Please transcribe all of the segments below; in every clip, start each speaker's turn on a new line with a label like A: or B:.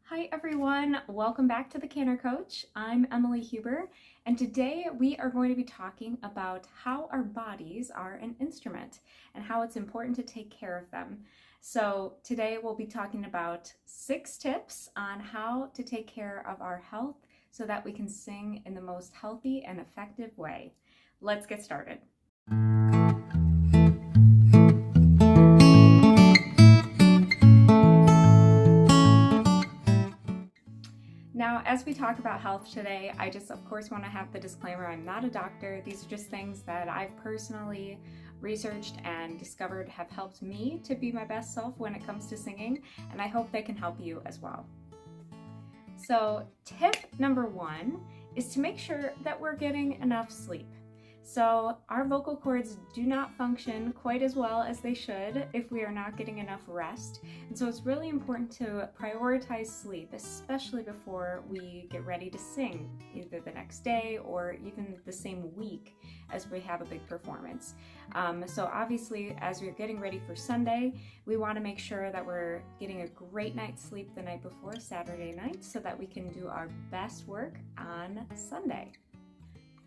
A: Hi everyone, welcome back to the Canner Coach. I'm Emily Huber, and today we are going to be talking about how our bodies are an instrument and how it's important to take care of them. So today we'll be talking about 6 tips on how to take care of our health so that we can sing in the most healthy and effective way. Let's get started. Now, as we talk about health today, I just, of course, want to have the disclaimer, I'm not a doctor. These are just things that I've personally researched and discovered have helped me to be my best self when it comes to singing, and I hope they can help you as well. So, tip number 1 is to make sure that we're getting enough sleep. So our vocal cords do not function quite as well as they should if we are not getting enough rest. And so it's really important to prioritize sleep, especially before we get ready to sing, either the next day or even the same week as we have a big performance. So obviously, as we're getting ready for Sunday, we want to make sure that we're getting a great night's sleep the night before, Saturday night, so that we can do our best work on Sunday.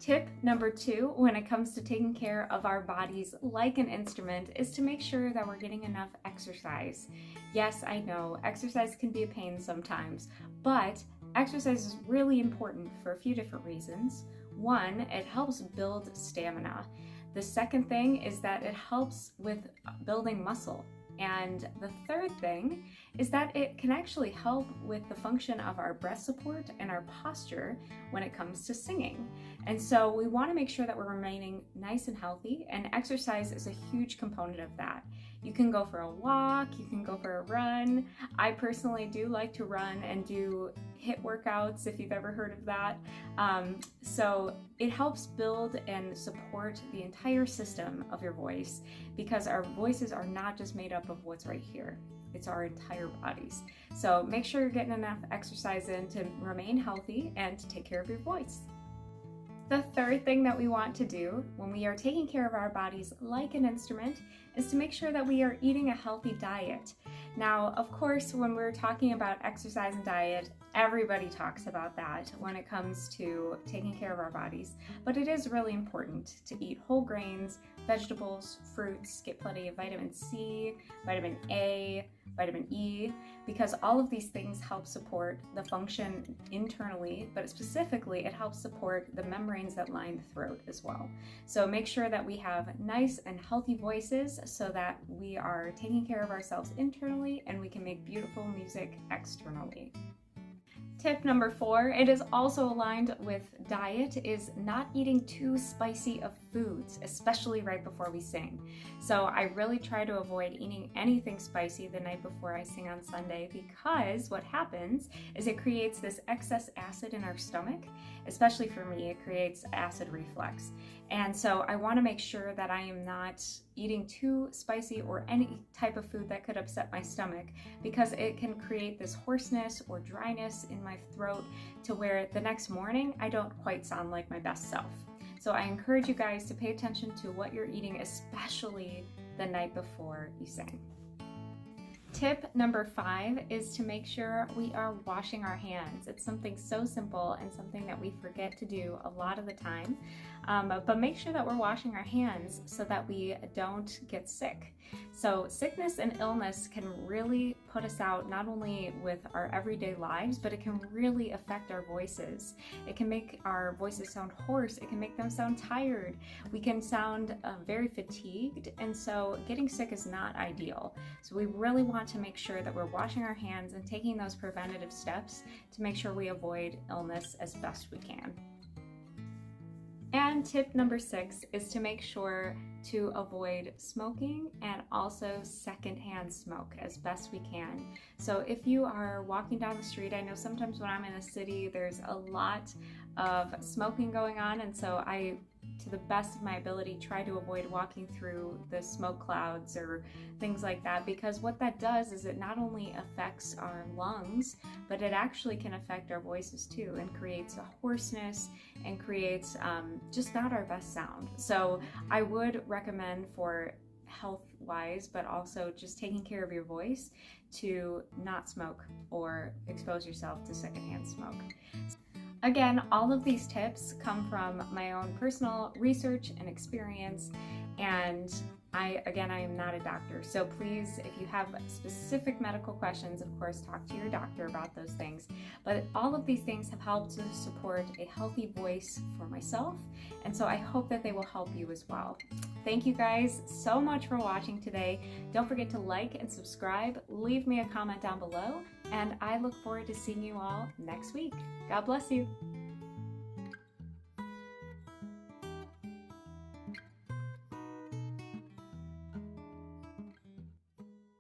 A: Tip number 2, when it comes to taking care of our bodies like an instrument, is to make sure that we're getting enough exercise. Yes, I know, exercise can be a pain sometimes, but exercise is really important for a few different reasons. One, it helps build stamina. The second thing is that it helps with building muscle. And the third thing is that it can actually help with the function of our breath support and our posture when it comes to singing. And so we want to make sure that we're remaining nice and healthy, and exercise is a huge component of that. You can go for a walk, you can go for a run. I personally do like to run and do HIIT workouts, if you've ever heard of that. So it helps build and support the entire system of your voice, because our voices are not just made up of what's right here. It's our entire bodies. So make sure you're getting enough exercise in to remain healthy and to take care of your voice. The third thing that we want to do when we are taking care of our bodies like an instrument is to make sure that we are eating a healthy diet. Now, of course, when we're talking about exercise and diet, everybody talks about that when it comes to taking care of our bodies, but it is really important to eat whole grains, vegetables, fruits, get plenty of vitamin C, vitamin A, vitamin E, because all of these things help support the function internally, but specifically it helps support the membranes that line the throat as well. So make sure that we have nice and healthy voices so that we are taking care of ourselves internally and we can make beautiful music externally. Tip number 4, it is also aligned with diet, is not eating too spicy of foods, especially right before we sing. So I really try to avoid eating anything spicy the night before I sing on Sunday, because what happens is it creates this excess acid in our stomach. Especially for me, it creates acid reflux. And so I want to make sure that I am not eating too spicy or any type of food that could upset my stomach, because it can create this hoarseness or dryness in my throat to where the next morning I don't quite sound like my best self. So I encourage you guys to pay attention to what you're eating, especially the night before you sing. Tip number 5 is to make sure we are washing our hands. It's something so simple and something that we forget to do a lot of the time, but make sure that we're washing our hands so that we don't get sick. So sickness and illness can really put us out, not only with our everyday lives, but it can really affect our voices. It can make our voices sound hoarse. It can make them sound tired. We can sound very fatigued, and so getting sick is not ideal. So we really want to make sure that we're washing our hands and taking those preventative steps to make sure we avoid illness as best we can. And tip number 6 is to make sure to avoid smoking and also secondhand smoke as best we can. So if you are walking down the street, I know sometimes when I'm in a city there's a lot of smoking going on, and so I, to the best of my ability, try to avoid walking through the smoke clouds or things like that, because what that does is it not only affects our lungs, but it actually can affect our voices too, and creates a hoarseness and creates just not our best sound. So I would recommend for health-wise, but also just taking care of your voice, to not smoke or expose yourself to secondhand smoke. Again, all of these tips come from my own personal research and experience, and I am not a doctor, so please, if you have specific medical questions, of course, talk to your doctor about those things. But all of these things have helped to support a healthy voice for myself, and so I hope that they will help you as well. Thank you guys so much for watching today. Don't forget to like and subscribe, leave me a comment down below, and I look forward to seeing you all next week. God bless you.